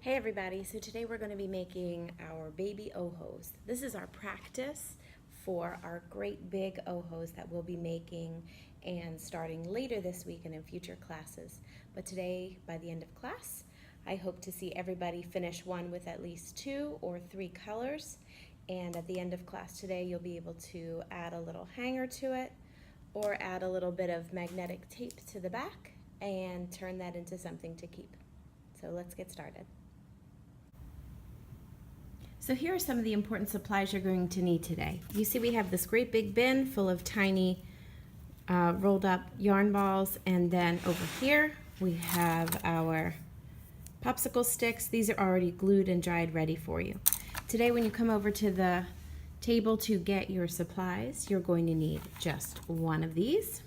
Hey everybody, so today we're going to be making our baby ohos. This is our practice for our great big ohos that we'll be making and starting later this week and in future classes. But today, by the end of class, I hope to see everybody finish one with at least 2 or 3 colors. And at the end of class today, you'll be able to add a little hanger to it or add a little bit of magnetic tape to the back and turn that into something to keep. So let's get started. So here are some of the important supplies you're going to need today. You see we have this great big bin full of tiny rolled up yarn balls, and then over here we have our popsicle sticks. These are already glued and dried ready for you. Today when you come over to the table to get your supplies, you're going to need just one of these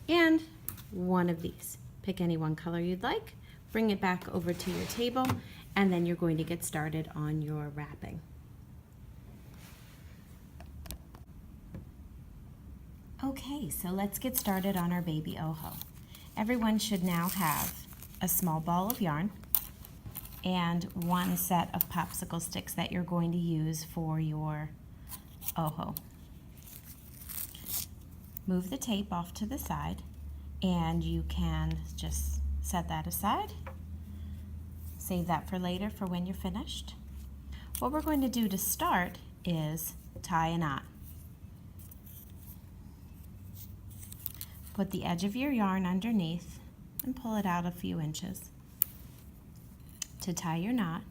and one of these. Pick any one color you'd like, bring it back over to your table, and then you're going to get started on your wrapping. Okay, so let's get started on our baby oho. Everyone should now have a small ball of yarn and one set of popsicle sticks that you're going to use for your oho. Move the tape off to the side and you can just set that aside. Save that for later for when you're finished. What we're going to do to start is tie a knot. Put the edge of your yarn underneath and pull it out a few inches. To tie your knot,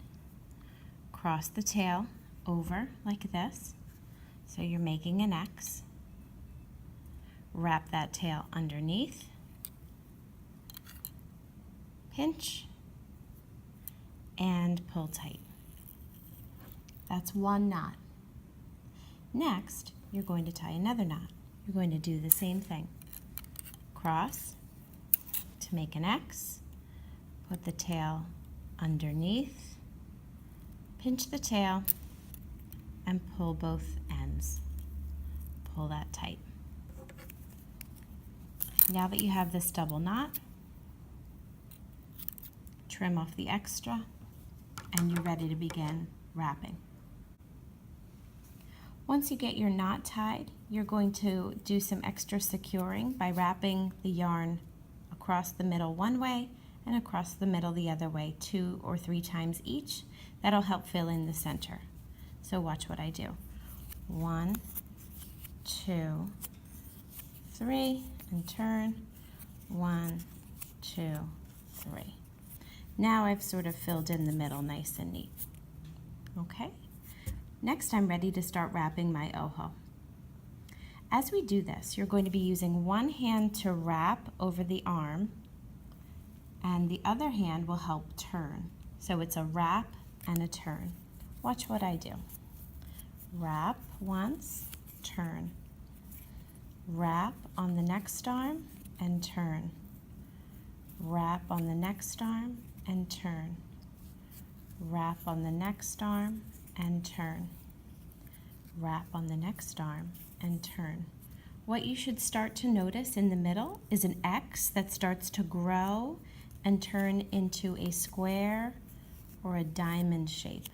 cross the tail over like this, so you're making an X. Wrap that tail underneath, pinch, and pull tight. That's one knot. Next, you're going to tie another knot. You're going to do the same thing. Cross to make an X, put the tail underneath, pinch the tail, and pull both ends. Pull that tight. Now that you have this double knot, trim off the extra, and you're ready to begin wrapping. Once you get your knot tied, you're going to do some extra securing by wrapping the yarn across the middle one way and across the middle the other way 2 or 3 times each. That'll help fill in the center. So watch what I do. 1, 2, 3, and turn. 1, 2, 3. Now I've sort of filled in the middle nice and neat. Okay, next I'm ready to start wrapping my oho. As we do this, you're going to be using one hand to wrap over the arm, and the other hand will help turn. So it's a wrap and a turn. Watch what I do. Wrap once, turn. Wrap on the next arm and turn. Wrap on the next arm and turn. Wrap on the next arm and turn. Wrap on the next arm and turn. What you should start to notice in the middle is an X that starts to grow and turn into a square or a diamond shape.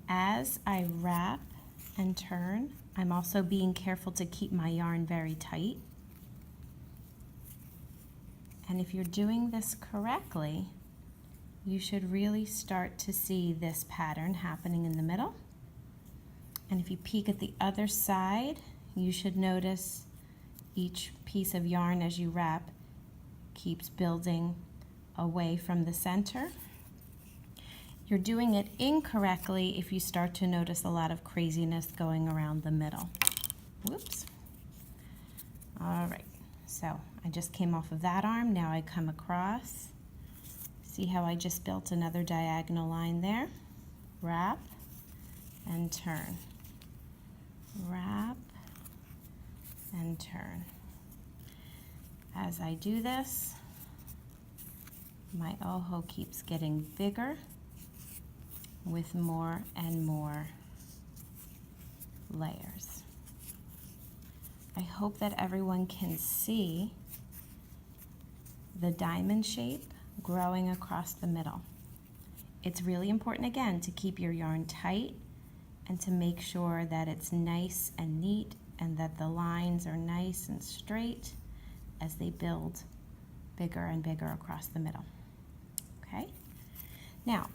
As I wrap and turn, I'm also being careful to keep my yarn very tight. And if you're doing this correctly, you should really start to see this pattern happening in the middle. And if you peek at the other side, you should notice each piece of yarn as you wrap keeps building away from the center. You're doing it incorrectly if you start to notice a lot of craziness going around the middle. Whoops. All right, so I just came off of that arm. Now I come across. See how I just built another diagonal line there? Wrap and turn. Wrap and turn. As I do this, my oho keeps getting bigger with more and more layers. I hope that everyone can see the diamond shape growing across the middle. it's really important, again, to keep your yarn tight and to make sure that it's nice and neat and that the lines are nice and straight as they build bigger and bigger across the middle. Okay? Now,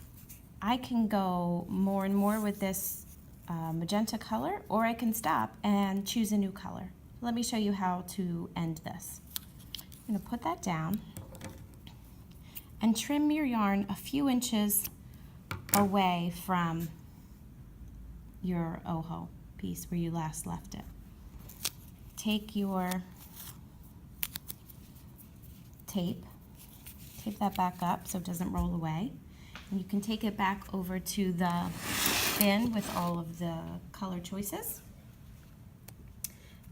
I can go more and more with this magenta color, or I can stop and choose a new color. Let me show you how to end this. I'm going to put that down and trim your yarn a few inches away from your oho piece where you last left it. Take your tape that back up so it doesn't roll away, and you can take it back over to the bin with all of the color choices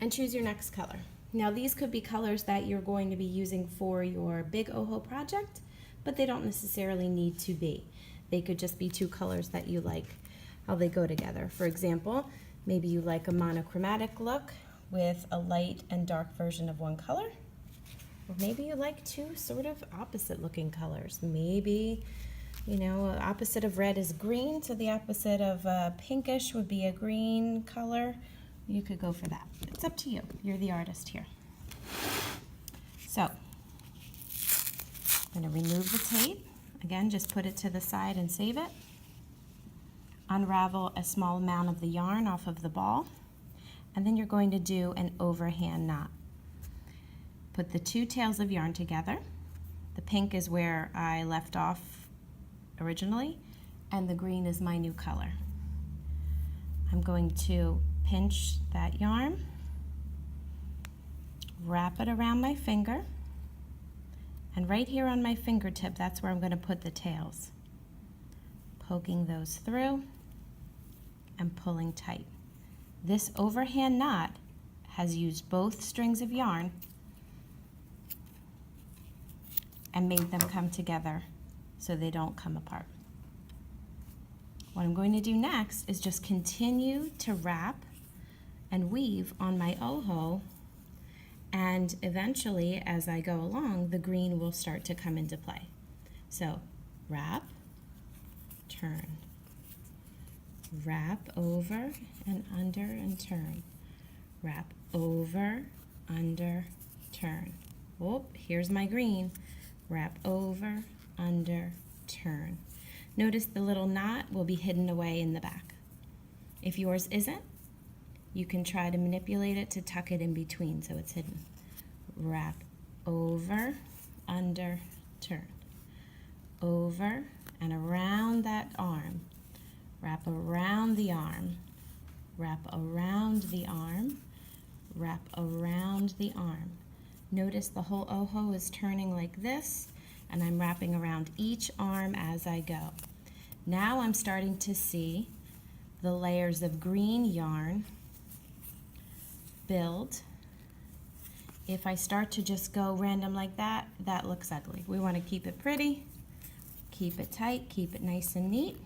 and choose your next color. Now these could be colors that you're going to be using for your big oho project, but they don't necessarily need to be. They could just be two colors that you like how they go together. For example, maybe you like a monochromatic look with a light and dark version of one color. Or maybe you like two sort of opposite looking colors. Maybe, you know, opposite of red is green, so the opposite of pinkish would be a green color. You could go for that. It's up to you. You're the artist here. So, I'm going to remove the tape. Again, just put it to the side and save it. Unravel a small amount of the yarn off of the ball, and then you're going to do an overhand knot. Put the two tails of yarn together. The pink is where I left off originally, and the green is my new color. I'm going to pinch that yarn, wrap it around my finger, and right here on my fingertip, that's where I'm going to put the tails. Poking those through and pulling tight. This overhand knot has used both strings of yarn and made them come together so they don't come apart. What I'm going to do next is just continue to wrap and weave on my oho, and eventually, as I go along, the green will start to come into play. So wrap, turn, wrap over and under and turn, wrap over, under, turn. Oh, here's my green. Wrap over, under, turn. Notice the little knot will be hidden away in the back. If yours isn't, you can try to manipulate it to tuck it in between so it's hidden. Wrap over, under, turn. Over and around that arm. Wrap around the arm. Wrap around the arm. Wrap around the arm. Notice the whole oho is turning like this, and I'm wrapping around each arm as I go. Now I'm starting to see the layers of green yarn build. If I start to just go random like that, that looks ugly. We want to keep it pretty, keep it tight, keep it nice and neat.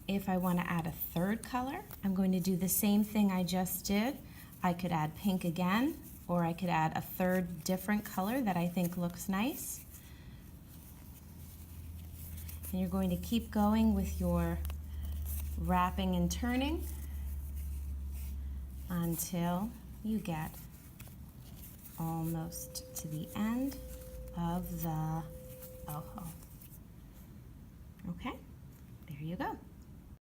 If I want to add a third color, I'm going to do the same thing I just did. I could add pink again, or I could add a third different color that I think looks nice. And you're going to keep going with your wrapping and turning until you get almost to the end of the oho. Okay, there you go.